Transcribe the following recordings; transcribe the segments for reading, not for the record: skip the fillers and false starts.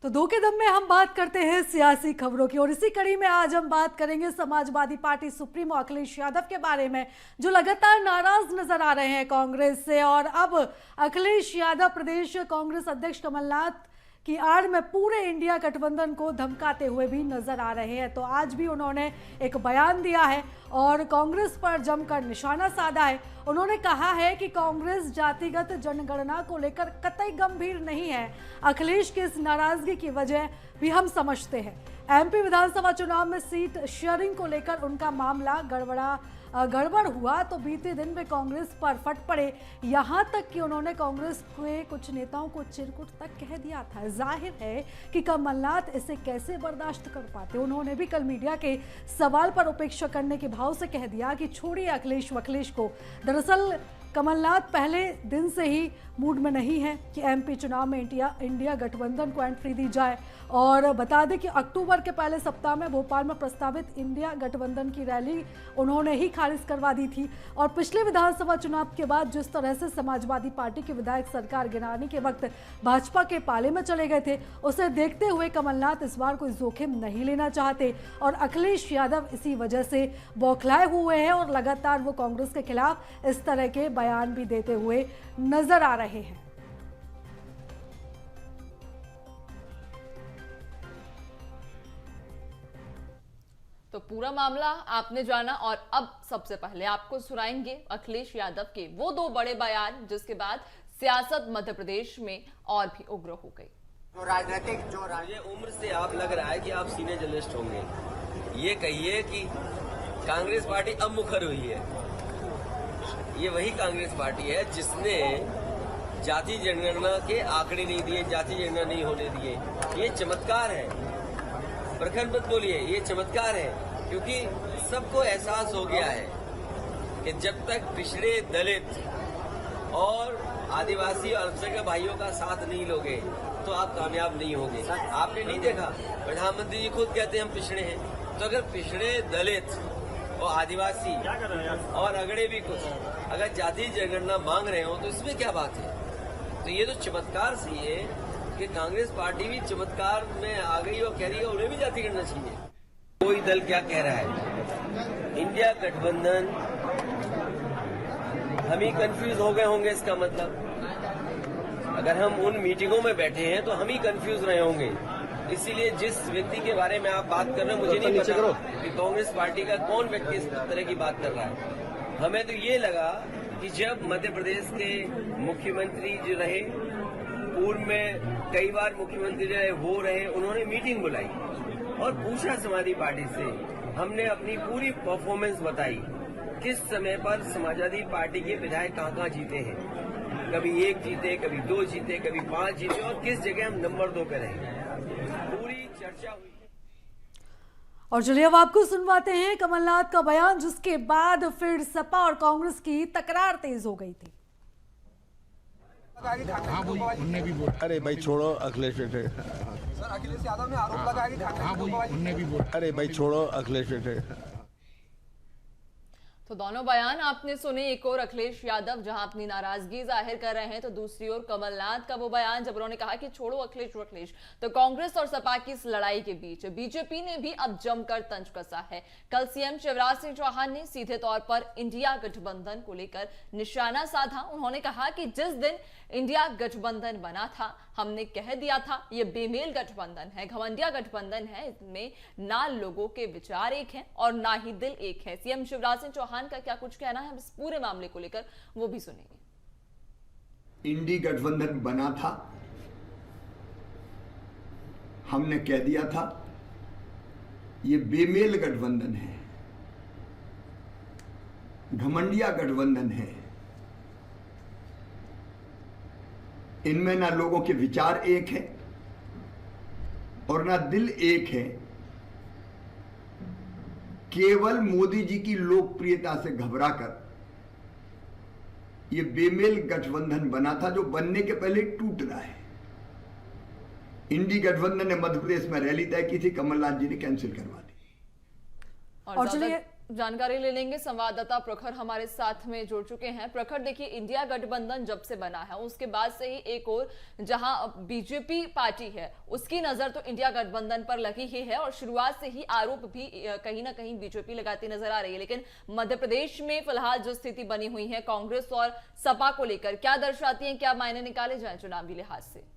तो दो के दम में हम बात करते हैं सियासी खबरों की और इसी कड़ी में आज हम बात करेंगे समाजवादी पार्टी सुप्रीमो अखिलेश यादव के बारे में, जो लगातार नाराज नजर आ रहे हैं कांग्रेस से। और अब अखिलेश यादव प्रदेश कांग्रेस अध्यक्ष कमलनाथ की आड़ में पूरे इंडिया गठबंधन को धमकाते हुए भी नजर आ रहे हैं। तो आज भी उन्होंने एक बयान दिया है और कांग्रेस पर जमकर निशाना साधा है। उन्होंने कहा है कि कांग्रेस जातिगत जनगणना को लेकर कतई गंभीर नहीं है। अखिलेश की इस नाराजगी की वजह भी हम समझते हैं। एमपी विधानसभा चुनाव में सीट शेयरिंग को लेकर उनका मामला गड़बड़ हुआ तो बीते दिन में कांग्रेस पर फट पड़े, यहां तक कि उन्होंने कांग्रेस के कुछ नेताओं को चिरकुट तक कह दिया था। जाहिर है कि कमलनाथ इसे कैसे बर्दाश्त कर पाते। उन्होंने भी कल मीडिया के सवाल पर उपेक्षा करने के भाव से कह दिया कि छोड़िए अखिलेश को। दरअसल कमलनाथ पहले दिन से ही मूड में नहीं है कि एमपी चुनाव में इंडिया गठबंधन को एंट्री दी जाए। और बता दें कि अक्टूबर के पहले सप्ताह में भोपाल में प्रस्तावित इंडिया गठबंधन की रैली उन्होंने ही खारिज करवा दी थी। और पिछले विधानसभा चुनाव के बाद जिस तरह से समाजवादी पार्टी के विधायक सरकार गिराने के वक्त भाजपा के पाले में चले गए थे, उसे देखते हुए कमलनाथ इस बार कोई जोखिम नहीं लेना चाहते और अखिलेश यादव इसी वजह से बौखलाए हुए हैं और लगातार वो कांग्रेस के खिलाफ इस तरह के बयान भी देते हुए नजर आ रहे हैं। तो पूरा मामला आपने जाना और अब सबसे पहले आपको सुनाएंगे अखिलेश यादव के वो दो बड़े बयान जिसके बाद सियासत मध्य प्रदेश में और भी उग्र हो गई। मुझे उम्र से आप लग रहा है कि आप सीनियर जर्नलिस्ट होंगे। ये कहिए कि कांग्रेस पार्टी अब मुखर हुई है। ये वही कांग्रेस पार्टी है जिसने जाति जनगणना के आंकड़े नहीं दिए, जाति जनगणना नहीं होने दिए। ये चमत्कार है, प्रखर मत बोलिए, ये चमत्कार है, क्योंकि सबको एहसास हो गया है कि जब तक पिछड़े दलित और आदिवासी और अल्पसंख्यक भाइयों का साथ नहीं लोगे तो आप कामयाब नहीं होंगे। आपने नहीं देखा, प्रधानमंत्री जी खुद कहते हैं हम पिछड़े हैं। तो अगर पिछड़े दलित और आदिवासी और अगड़े भी कुछ अगर जाति जनगणना मांग रहे हो तो इसमें क्या बात है। तो ये तो चमत्कार सी है कि कांग्रेस पार्टी भी चमत्कार में आ गई और कह रही है उन्हें भी जाति करना चाहिए। कोई दल क्या कह रहा है, इंडिया गठबंधन, हम ही कंफ्यूज हो गए होंगे। इसका मतलब अगर हम उन मीटिंगों में बैठे हैं तो हम ही कंफ्यूज रहे होंगे। इसीलिए जिस व्यक्ति के बारे में आप बात कर रहे हैं मुझे नहीं पता कि कांग्रेस पार्टी का कौन व्यक्ति इस तरह की बात कर रहा है। हमें तो ये लगा कि जब मध्य प्रदेश के मुख्यमंत्री जो रहे, पूर्व में कई बार मुख्यमंत्री रहे, वो रहे, उन्होंने मीटिंग बुलाई और पूछा समाजवादी पार्टी से। हमने अपनी पूरी परफॉर्मेंस बताई, किस समय पर समाजवादी पार्टी के विधायक कहाँ जीते हैं। कभी 1 जीते, कभी 2 जीते, कभी 5 जीते और किस जगह हम नंबर 2 पे रहे। पूरी चर्चा हुई। और चलिए अब आपको सुनवाते हैं कमलनाथ का बयान, जिसके बाद फिर सपा और कांग्रेस की तकरार तेज हो गई थी। अरे भाई छोड़ो अखिलेश, सर अखिलेश यादव ने आरोप लगाया कि अरे भाई छोड़ो अखिलेश। तो दोनों बयान आपने सुने। एक और अखिलेश यादव जहां अपनी नाराजगी जाहिर कर रहे हैं तो दूसरी ओर कमलनाथ का वो बयान जब उन्होंने कहा कि छोड़ो अखिलेश। तो कांग्रेस और सपा की इस लड़ाई के बीच बीजेपी ने भी अब जमकर तंज कसा है। कल सीएम शिवराज सिंह चौहान ने सीधे तौर पर इंडिया गठबंधन को लेकर निशाना साधा। उन्होंने कहा कि जिस दिन इंडिया गठबंधन बना था हमने कह दिया था ये बेमेल गठबंधन है, घमंडिया गठबंधन है, इसमें ना लोगों के विचार एक हैं और ना ही दिल एक है। सीएम शिवराज सिंह चौहान का क्या कुछ कहना है इस पूरे मामले को लेकर, वो भी सुनेंगे। इंडी गठबंधन बना था, हमने कह दिया था ये बेमेल गठबंधन है, घमंडिया गठबंधन है, इनमें ना लोगों के विचार एक है और ना दिल एक है। केवल मोदी जी की लोकप्रियता से घबराकर ये बेमेल गठबंधन बना था, जो बनने के पहले टूट रहा है। इंडी गठबंधन ने मध्य प्रदेश में रैली तय की थी, कमलनाथ जी ने कैंसिल करवा दी। और चलिए जानकारी ले लेंगे। संवाददाता प्रखर हमारे साथ में जुड़ चुके हैं। प्रखर, देखिए, इंडिया गठबंधन जब से बना है उसके बाद से ही एक और जहां बीजेपी पार्टी है उसकी नजर तो इंडिया गठबंधन पर लगी ही है और शुरुआत से ही आरोप भी कहीं ना कहीं बीजेपी लगाती नजर आ रही है। लेकिन मध्य प्रदेश में फिलहाल जो स्थिति बनी हुई है कांग्रेस और सपा को लेकर, क्या दर्शाती है, क्या मायने निकाले जाए चुनावी लिहाज से?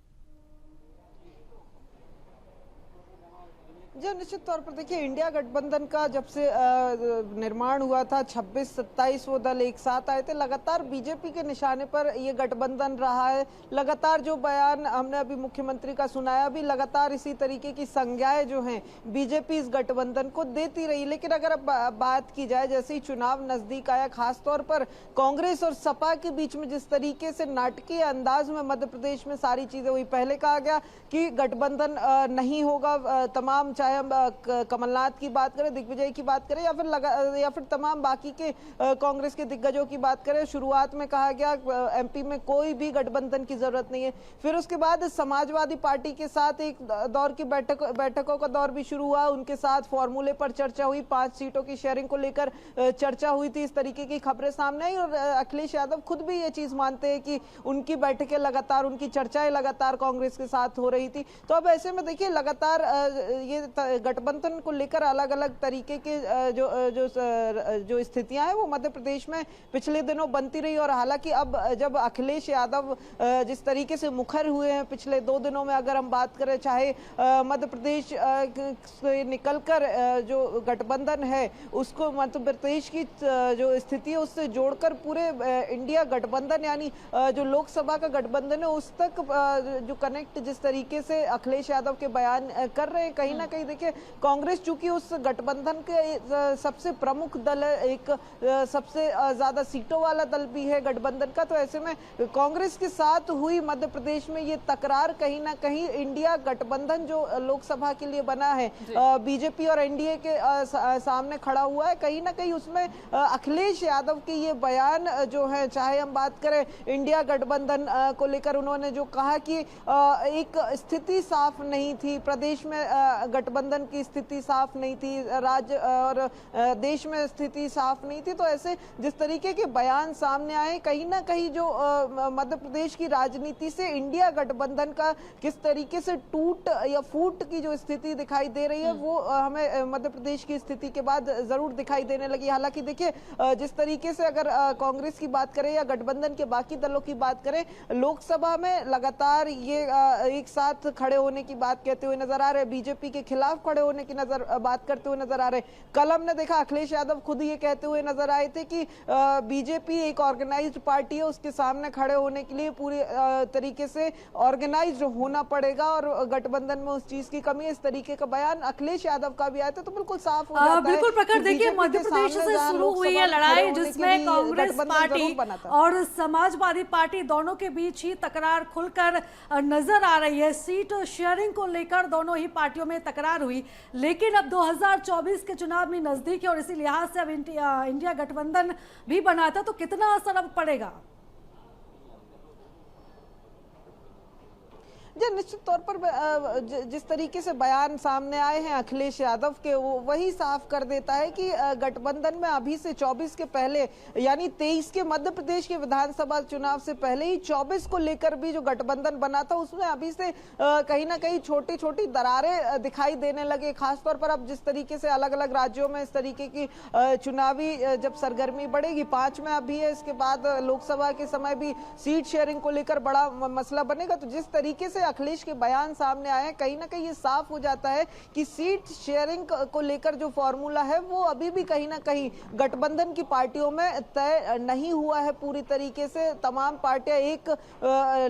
जी, निश्चित तौर पर देखिए, इंडिया गठबंधन का जब से निर्माण हुआ था 26-27 वो दल एक साथ आए थे। लगातार बीजेपी के निशाने पर ये गठबंधन रहा है। लगातार जो बयान हमने अभी मुख्यमंत्री का सुनाया भी, लगातार इसी तरीके की संज्ञाएं जो हैं बीजेपी इस गठबंधन को देती रही। लेकिन अगर अब बात की जाए, जैसे ही चुनाव नजदीक आया, खासतौर पर कांग्रेस और सपा के बीच में जिस तरीके से नाटकीय अंदाज में मध्य प्रदेश में सारी चीजें हुई, पहले कहा गया कि गठबंधन नहीं होगा, तमाम, चाहे हम कमलनाथ की बात करें, दिग्विजय की बात करें या फिर तमाम बाकी के कांग्रेस के दिग्गजों की बात करें, शुरुआत में कहा गया एमपी में कोई भी गठबंधन की जरूरत नहीं है। फिर उसके बाद समाजवादी पार्टी के साथ एक दौर की बैठकों का दौर भी शुरू हुआ, उनके साथ फॉर्मूले पर चर्चा हुई, 5 सीटों की शेयरिंग को लेकर चर्चा हुई थी, इस तरीके की खबरें सामने आई। और अखिलेश यादव खुद भी ये चीज मानते हैं कि उनकी बैठकें लगातार, उनकी चर्चाएं लगातार कांग्रेस के साथ हो रही थी। तो अब ऐसे में देखिए, लगातार ये गठबंधन को लेकर अलग अलग तरीके के जो स्थितियां हैं वो मध्य प्रदेश में पिछले दिनों बनती रही। और हालांकि अब जब अखिलेश यादव जिस तरीके से मुखर हुए हैं पिछले 2 दिनों में, अगर हम बात करें, चाहे मध्य प्रदेश से निकलकर जो गठबंधन है उसको मध्य प्रदेश की जो स्थिति है उससे जोड़कर पूरे इंडिया गठबंधन यानी जो लोकसभा का गठबंधन है उस तक जो कनेक्ट जिस तरीके से अखिलेश यादव के बयान कर रहे हैं, कहीं ना कहीं देखिए कांग्रेस चूंकि उस गठबंधन के सबसे प्रमुख दल है, एक सबसे ज्यादा सीटों वाला दल भी है गठबंधन का, तो ऐसे में कांग्रेस के साथ हुई मध्य प्रदेश में ये तकरार कहीं ना कहीं इंडिया गठबंधन जो लोकसभा के लिए बना है बीजेपी और एनडीए के सामने खड़ा हुआ है, कहीं ना कहीं उसमें अखिलेश यादव के ये बयान जो है, चाहे हम बात करें इंडिया गठबंधन को लेकर, उन्होंने जो कहा कि एक स्थिति साफ नहीं थी प्रदेश में, गठबंधन की स्थिति साफ नहीं थी, राज्य और देश में स्थिति साफ नहीं थी, तो ऐसे जिस तरीके के बयान सामने आए, कहीं ना कहीं जो मध्य प्रदेश की राजनीति से इंडिया गठबंधन का किस तरीके से टूट या फूट की जो स्थिति दिखाई दे रही है वो हमें मध्य प्रदेश की स्थिति के बाद जरूर दिखाई देने लगी। हालांकि देखिए, जिस तरीके से अगर कांग्रेस की बात करें या गठबंधन के बाकी दलों की बात करें, लोकसभा में लगातार ये एक साथ खड़े होने की बात कहते हुए नजर आ रहे, बीजेपी के खिलाफ खड़े होने की बात करते हुए नजर आ रहे। कल हमने देखा अखिलेश यादव खुद ये कहते हुए नजर आए थे कि बीजेपी एक ऑर्गेनाइज्ड पार्टी है, उसके सामने खड़े होने के लिए पूरी तरीके से ऑर्गेनाइज्ड होना पड़ेगा और गठबंधन में उस चीज की कमी है, इस तरीके का बयान अखिलेश यादव का भी आया था। तो बिल्कुल साफ हो जाता है। बिल्कुल प्रखर, देखिए, मध्य प्रदेश से शुरू हुई है लड़ाई जिसमें कांग्रेस पार्टी और समाजवादी पार्टी दोनों के बीच ही तकरार खुलकर नजर आ रही है। सीट शेयरिंग को लेकर दोनों ही पार्टियों में तकरार हुई, लेकिन अब 2024 के चुनाव में नजदीक है और इसी लिहाज से अब इंडिया गठबंधन भी बना था, तो कितना असर अब पड़ेगा? जी, निश्चित तौर पर जिस तरीके से बयान सामने आए हैं अखिलेश यादव के, वो वही साफ कर देता है कि गठबंधन में अभी से 24 के पहले यानी 23 के मध्य प्रदेश के विधानसभा चुनाव से पहले ही 24 को लेकर भी जो गठबंधन बना था उसमें अभी से कहीं ना कहीं छोटी छोटी दरारें दिखाई देने लगे। खासतौर पर अब जिस तरीके से अलग अलग राज्यों में इस तरीके की चुनावी जब सरगर्मी बढ़ेगी, 5 में अभी है, इसके बाद लोकसभा के समय भी सीट शेयरिंग को लेकर बड़ा मसला बनेगा। तो जिस तरीके से अखिलेश के बयान सामने आए, कहीं ना कहीं ये साफ हो जाता है कि सीट शेयरिंग को लेकर जो फॉर्मूला है वो अभी भी कहीं ना कहीं गठबंधन की पार्टियों में तय नहीं हुआ है पूरी तरीके से। तमाम पार्टियां एक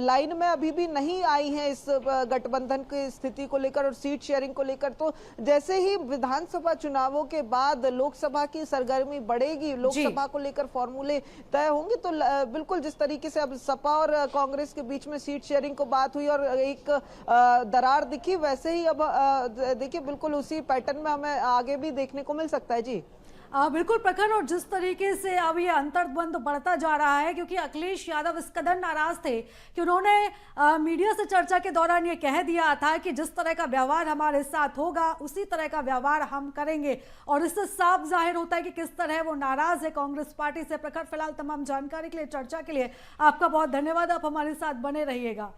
लाइन में अभी भी नहीं आई हैं इस गठबंधन की स्थिति को लेकर और सीट शेयरिंग को लेकर। तो जैसे ही विधानसभा चुनावों के बाद लोकसभा की सरगर्मी बढ़ेगी, लोकसभा को लेकर फॉर्मूले तय होंगे, तो बिल्कुल जिस तरीके से अब सपा और कांग्रेस के बीच में सीट शेयरिंग को बात हुई और एक दरार दिखी, वैसे ही अब देखिए बिल्कुल उसी पैटर्न में हमें आगे भी देखने को मिल सकता है। जी बिल्कुल प्रखर, और जिस तरीके से अब ये अंतर्द्वंद बढ़ता जा रहा है, क्योंकि अखिलेश यादव इस कदर नाराज थे कि उन्होंने मीडिया से चर्चा के दौरान ये कह दिया था कि जिस तरह का व्यवहार हमारे साथ होगा उसी तरह का व्यवहार हम करेंगे, और इससे साफ जाहिर होता है कि किस तरह वो नाराज है कांग्रेस पार्टी से। प्रखर, फिलहाल तमाम जानकारी के लिए, चर्चा के लिए आपका बहुत धन्यवाद। आप हमारे साथ बने रहिएगा।